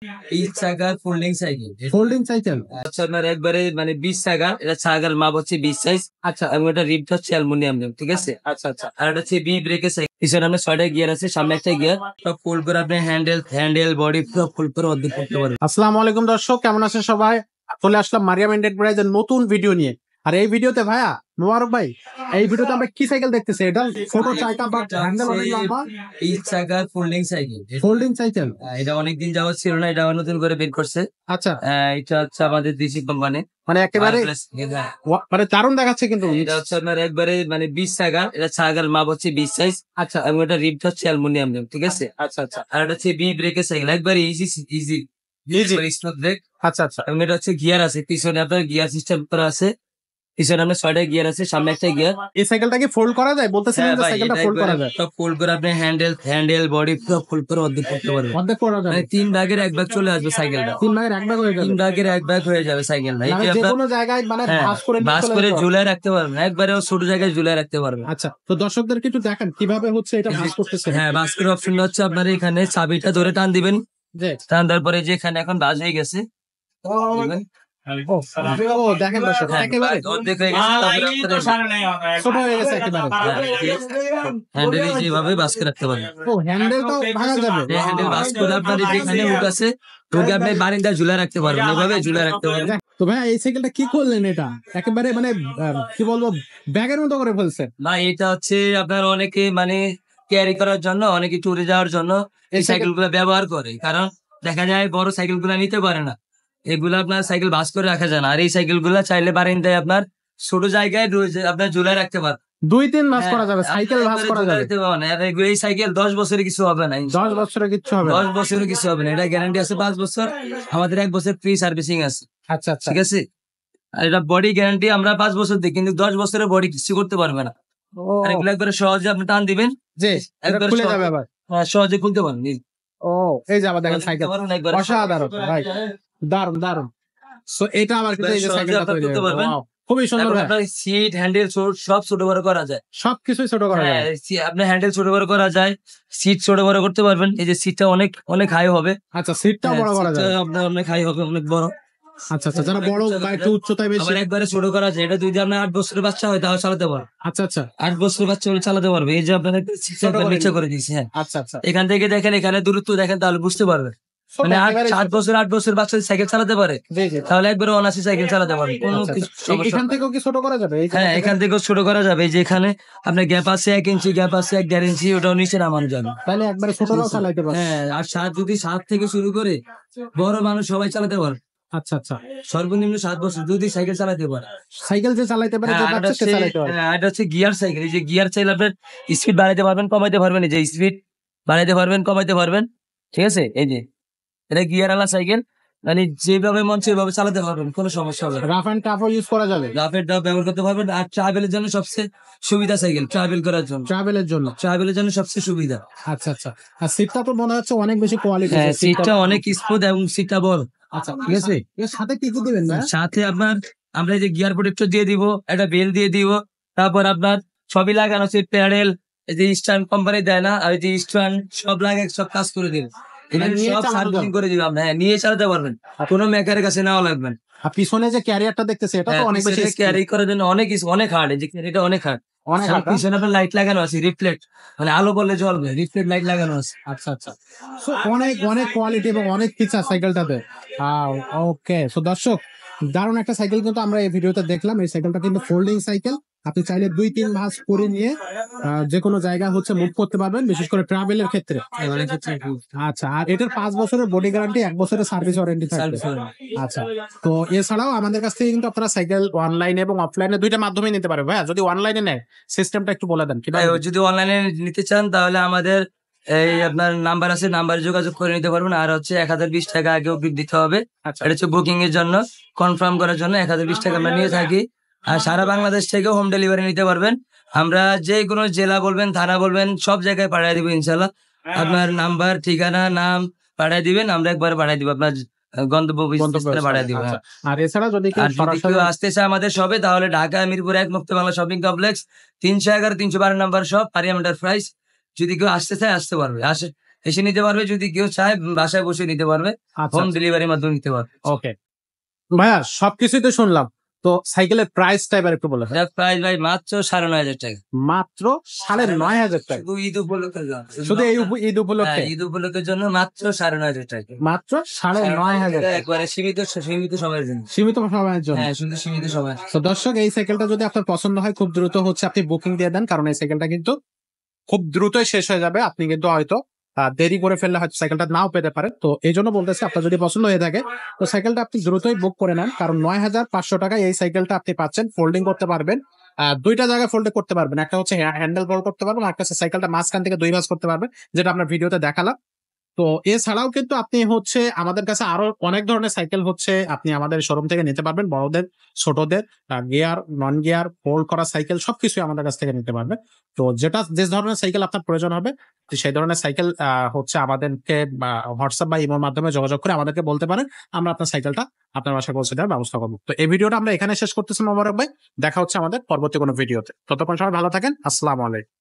20 চাকার folding cycle. Folding cycle আচ্ছা, আপনার একবারে মানে 20 চাকার, এটা চাকার মাপ হচ্ছে 20 সাইজ। আচ্ছা এবং এটা রিপটা হচ্ছে অ্যালুমিনিয়াম, ঠিক আছে। আচ্ছা আচ্ছা আর এটা হচ্ছে বি ব্রেকের সাইকেল। পিছনে আপনার 6টা গিয়ার আছে, সামনে একটা গিয়ার। সব ফুল করে আপনি হ্যান্ডেল বডি সব ফুল করে অর্ধেক করতে পারবেন। আসসালামু আলাইকুম দর্শক, কেমন আছেন সবাই? চলে আসলাম মারিয়াম এন্টারপ্রাইজের নতুন ভিডিও নিয়ে। আর এই ভিডিওতে ভাইয়া মোবারক ভাই, এই ভিডিওতে আমরা কি সাইকেল দেখতেছি? এটা ছোট চাকা বা হ্যান্ডেল অনেক লম্বা 20 চাকার ফোল্ডিং সাইকেল। Folding cycle. এটা অনেকদিন যাওয়ার ছিল না, এটা নতুন করে বের করছে। আচ্ছা, এটা হচ্ছে আমাদের দেশি কোম্পানি, মানে একেবারে মানে দারুণ দেখাচ্ছে কিন্তু। এটা হচ্ছে আপনার একবারে মানে 20 চাকা, এটা চাকার মাপ হচ্ছে 20 সাইজ। আচ্ছা এবং এটা রিপটা হচ্ছে অ্যালুমিনিয়াম, ঠিক আছে। আচ্ছা আচ্ছা আর এটা হচ্ছে বি ব্রেকের সাইকেল, একবারে ইজি ইজি স্টপ ব্রেক। আচ্ছা আচ্ছা এবং এটা হচ্ছে গিয়ার আছে, পিছনে আপনার গিয়ার সিস্টেম করা আছে। পিছনে আপনার 6টা গিয়ার আছে, সামনে একটা গিয়ার। এই সাইকেলটা কি ফোল্ড করা যায়? বলতেছিলেন যে সাইকেলটা ফোল্ড করা যায়? সব ফোল্ড করে আপনি হ্যান্ডেল বডি সব ফোল্ড করে অর্ধেক করতে পারবেন। অর্ধেক করা যায়, মানে 3 ভাগের 1 ভাগ চলে আসবে সাইকেলটা। 3 ভাগের 1 ভাগ হয়ে যাবে। 3 ভাগের 1 ভাগ হয়ে যাবে সাইকেলটা। এই মানে যে যে আপনার কোনো জায়গায় মানে ভাঁজ করে নিয়ে বাস চলে করে যেতে পারবে। ঝুলায় রাখতে পারবেন, একবারে ছোট জায়গায় ঝুলায় রাখতে পারবেন। আচ্ছা, তো দর্শকদেরকে একটু দেখান কিভাবে হচ্ছে এটা ভাঁজ করতেছে। হ্যাঁ, বাস করে অপশন হচ্ছে আপনার এখানে চাবিটা ধরে টান দিবেন। যে টান দেওয়ার পরে যে এখানে এখন বাস হয়ে গেছে, দিবেন। ও দেখেন দর্শক, হ্যাঁ, একেবারে অর্ধেক হয়ে গেছে, তারপরে ছোট হয়ে গেছে একেবারে। হ্যান্ডেল যেভাবে বাস করে রাখতে পারবেন। ও হ্যান্ডেলটাও ভাঙা যাবে? হ্যান্ডেল বাস করে আপনার যেখানে হুক আছে, হুকে আপনি বারিন্দা ঝুলায় রাখতে পারবেন, এভাবে ঝুলায় রাখতে পারবেন। তো ভাই এই সাইকেলটা কি করলেন? এটা একেবারে মানে কি বলবো, ব্যাগের মতো করে ফেলছে। না, এটা হচ্ছে আপনার অনেকে মানে ক্যারি করার জন্য, অনেকে ট্যুরে যাওয়ার জন্য এই সাইকেল গুলো ব্যবহার করে। কারণ দেখা যায় বড় সাইকেল গুলা নিতে পারে না, এগুলো আপনার সাইকেল বাস করে রাখা যায় না। আর এই সাইকেল গুলা চাইলে বারিন্দায় আপনার ছোট জায়গায় আপনার ঝুলায় রাখতে পারবেন। 2-3 মাস করা যাবে, সাইকেল ভাঁজ করা যাবে। এই সাইকেল 10 বছরে কিছু হবে না, 10 বছরে কিচ্ছু হবে না। 10 বছরে কিছু হবে না। এটা গ্যারান্টি আছে 5 বছর, আমাদের 1 বছর ফ্রি সার্ভিসিং আছে, আচ্ছা আচ্ছা ঠিক আছে। আর এটা বডি গ্যারান্টি আমরা 5 বছর দিই, কিন্তু 10 বছরের বডি কিছু করতে পারবে না। ও আর এগুলো একবারে সহজে আপনি টান দিবেন, যে এটা একবারে খুলে যাবে আবার। সহজে খুলতে পারেন। ও এই যে আবার দেখেন সাইকেল একবারে অসাধারণ ভাই, দারুণ দারুন। সো এটা আবার কিন্তু এই যে সহজে সাইকেলটা আপনারা তৈরি করতে হবে। পারবেন। Wow, খুবই সুন্দর ভাই। আপনার সিট হ্যান্ডেল সব ছোট বড় করা যায়। সবকিছুই ছোট করা হ্যাঁ, যাবে। আপনার হ্যান্ডেল ছোট বড় করা যায়, সিট ছোট বড় করতে পারবেন। এই যে সিটটা অনেক অনেক হাই হবে। আচ্ছা, সিটটাও বড় করা সিটটা যাবে। আপনার অনেক হাই হবে, অনেক বড়। আচ্ছা আচ্ছা, যারা বড় বা একটু উচ্চতায় বেশি। আবার একবারে ছোট করা যায়, এটা যদি আপনার 8 বছরের বাচ্চা হয় তাহলে চালাতে পারবে। আচ্ছা আচ্ছা 8 বছরের বাচ্চা হলে চালাতে পারবে। এই যে আপনার সিটটা নিচে করে দিয়েছি, হ্যাঁ। আচ্ছা আচ্ছা এখান থেকে দেখেন, এখানে দূরত্ব দেখেন, তাহলে বুঝতে পারবেন। ছোট, মানে একেবারে 8 বছর বাচ্চা সাইকেল চালাতে পারে, জি জি। তাহলে একবারে অনায়াসে সাইকেল চালাতে পারবে, কোনো আচ্ছা, কিছু আচ্ছা। সমস্যা এখান হবে না। থেকেও কি ছোট করা যাবে? এই যে হ্যাঁ, এখান থেকেও ছোট করা যাবে। এই যে এখানে আপনার গ্যাপ আছে 1 ইঞ্চি, গ্যাপ আছে 1.5 ইঞ্চি, ওটাও নিচে নামানো যাবে। তাহলে একবারে ছোটরাও চালাইতে পারবে। হ্যাঁ, আর যদি 7 থেকে শুরু করে বড় মানুষ সবাই চালাতে পারে। আচ্ছা আচ্ছা, সর্বনিম্ন 7 বছর যদি সাইকেল চালাতে পারে। সাইকেল যে চালাইতে পারে, যে হ্যাঁ, বাচ্চা সে চালাইতে পারে। এটা হচ্ছে গিয়ার সাইকেল। এই যে গিয়ার চাইলে আপনার স্পিড বাড়াইতে পারবেন, কমাইতে পারবেন। এই যে স্পিড বাড়াইতে পারবেন, কমাইতে পারবেন, ঠিক আছে। এই যে এটা গিয়ার আলা সাইকেল, মানে যেভাবে মন সেভাবে চালাতে পারবেন, কোনো সমস্যা হবে না। রাফ এন্ড টাফও ইউজ করা যাবে, রাফের ডাব ব্যবহার করতে পারবেন। আর ট্রাভেলের জন্য সবচেয়ে সুবিধা সাইকেল, ট্রাভেল করার জন্য, ট্রাভেলের জন্য। ট্রাভেলের জন্য সবচেয়ে সুবিধা। আচ্ছা আচ্ছা, আর সিটটা তো মনে হচ্ছে অনেক বেশি কোয়ালিটি। হ্যাঁ, সিটটা অনেক স্মুথ এবং সিটটা বড়। আচ্ছা ঠিক আছে। এর সাথে কি কি দিবেন না? সাথে আপনার আমরা এই যে গিয়ার প্রোটেক্টর দিয়ে দিব, একটা বেল দিয়ে দিব। তারপর আপনার সবই লাগানো, সিট প্যাডেল, এই যে ইস্টার্ন কোম্পানি দেয় না, আর এই যে ইস্টার্ন সব লাগে, সব কাজ করে দিন। এখানে নিয়ে সব চালানো সার্ভিসিং যাবে? করে দিবে আপনার। হ্যাঁ, নিয়ে চালাতে পারবেন, কোনো মেকারের কাছে নেওয়া লাগবে না। আর পিছনে যে ক্যারিয়ারটা দেখতেছে, এটা তো অনেক বেশি ক্যারি করার জন্য অনেক হার্ড। এই যে ক্যারিটা অনেক হার্ড। অনেক হার্ড। পিছনে আপনার লাইট লাগানো আছে, রিফ্লেক্ট, মানে আলো পড়লে জ্বলবে, রিফ্লেক্ট লাইট লাগানো আছে। আচ্ছা আচ্ছা, সো অনেক অনেক কোয়ালিটি এবং অনেক ফিচার সাইকেলটাতে। ওকে, সো দর্শক, দারুণ একটা সাইকেল কিন্তু আমরা এই ভিডিওতে দেখলাম। এই সাইকেলটা কিন্তু ফোল্ডিং সাইকেল। আপনি চাইলে 2-3 মাস করে নিয়ে যে কোনো জায়গা হচ্ছে মুভ করতে পারবেন, বিশেষ করে ট্রাভেলের ক্ষেত্রে। আচ্ছা, আর এটার 5 বছরের বডি গ্যারান্টি, 1 বছরের সার্ভিস ওয়ারেন্টি থাকবে। আচ্ছা, তো এছাড়াও আমাদের কাছ থেকে কিন্তু আপনারা সাইকেল অনলাইনে এবং অফলাইনে দুইটা মাধ্যমে নিতে পারবে। ভাইয়া যদি অনলাইনে নেয়, সিস্টেমটা একটু বলে দেন। ভাই, যদি অনলাইনে নিতে চান তাহলে আমাদের এই আপনার নাম্বার আছে, নাম্বারে যোগাযোগ করে নিতে পারবেন। আর হচ্ছে 1020 টাকা আগে অগ্রিম দিতে হবে। আচ্ছা এটা হচ্ছে বুকিং এর জন্য, কনফার্ম করার জন্য 1020 টাকা আমরা নিয়ে থাকি। আর সারা বাংলাদেশ থেকে হোম ডেলিভারি নিতে পারবেন। আমরা যে কোনো জেলা বলবেন, থানা বলবেন, সব জায়গায় পাঠিয়ে দিব ইনশাল্লাহ। আপনার নাম্বার, ঠিকানা, নাম পাঠিয়ে দিবেন, আমরা একবার পাঠিয়ে দিব আপনার গন্তব্যে পাঠিয়ে দিব। আচ্ছা, আর এছাড়া যদি কেউ আর যদি সরাসরি কেউ আসতে চায় আমাদের শপে, তাহলে ঢাকা মিরপুর 1 মুক্ত বাংলা শপিং কমপ্লেক্স 311-312 নম্বর শপ, মারিয়াম এন্টারপ্রাইজ। যদি কেউ আসতে চায় আসতে পারবে। এসে নিতে পারবে, যদি কেউ চায় বাসায় বসে নিতে পারবে, আচ্ছা হোম ডেলিভারির মাধ্যমে নিতে পারবে। ওকে ভাইয়া সবকিছুই তো শুনলাম, তো সাইকেলের প্রাইসটা এবার একটু বলে এটার প্রাইস ভাই মাত্র 9,500 টাকা। মাত্র 9,500 টাকা শুধু ঈদ উপলক্ষে শুধু এই ঈদ উপলক্ষে ঈদ উপলক্ষের জন্য মাত্র 9,500 টাকা। মাত্র 9,500 টাকা একবারে সীমিত সময়ের জন্য। সীমিত সময়ের জন্য। হ্যাঁ, শুধু সীমিত সময়। তো দর্শক এই সাইকেলটা যদি আপনার পছন্দ হয় খুব দ্রুত হচ্ছে আপনি বুকিং দিয়ে দেন, কারণ এই সাইকেলটা কিন্তু খুব দ্রুতই শেষ হয়ে যাবে। আপনি কিন্তু হয়তো দেরি করে ফেললে হয়তো সাইকেলটা নাও পেতে পারেন। তো এই জন্য বলতেছি আপনার যদি পছন্দ হয়ে থাকে তো সাইকেলটা আপনি দ্রুতই বুক করে নেন, কারণ 9,500 টাকায় এই সাইকেলটা আপনি পাচ্ছেন। ফোল্ডিং করতে পারবেন, দুইটা জায়গায় ফোল্ড করতে পারবেন, একটা হচ্ছে হ্যান্ডেল বল করতে পারবেন, একটা হচ্ছে সাইকেলটা মাঝখান থেকে দুই ভাঁজ করতে পারবেন, যেটা আপনার ভিডিওতে দেখালাম। তো এছাড়াও কিন্তু আপনি হচ্ছে আমাদের কাছে আরো অনেক ধরনের সাইকেল হচ্ছে আপনি আমাদের শোরুম থেকে নিতে পারবেন, বড়দের ছোটদের, গিয়ার নন গিয়ার ফোল্ড করা সাইকেল সবকিছু আমাদের কাছ থেকে নিতে পারবেন। তো যে ধরনের সাইকেল আপনার প্রয়োজন হবে সেই ধরনের সাইকেল হচ্ছে আমাদেরকে হোয়াটসঅ্যাপ বা ইমোর মাধ্যমে যোগাযোগ করে আমাদেরকে বলতে পারেন, আমরা আপনার সাইকেলটা আপনার বাসায় পৌঁছে দেওয়ার ব্যবস্থা করবো। তো এই ভিডিওটা আমরা এখানে শেষ করতেছি মোবারক ভাই, দেখা হচ্ছে আমাদের পরবর্তী কোনো ভিডিওতে। ততক্ষণ সবাই ভালো থাকেন, আসসালামু আলাইকুম।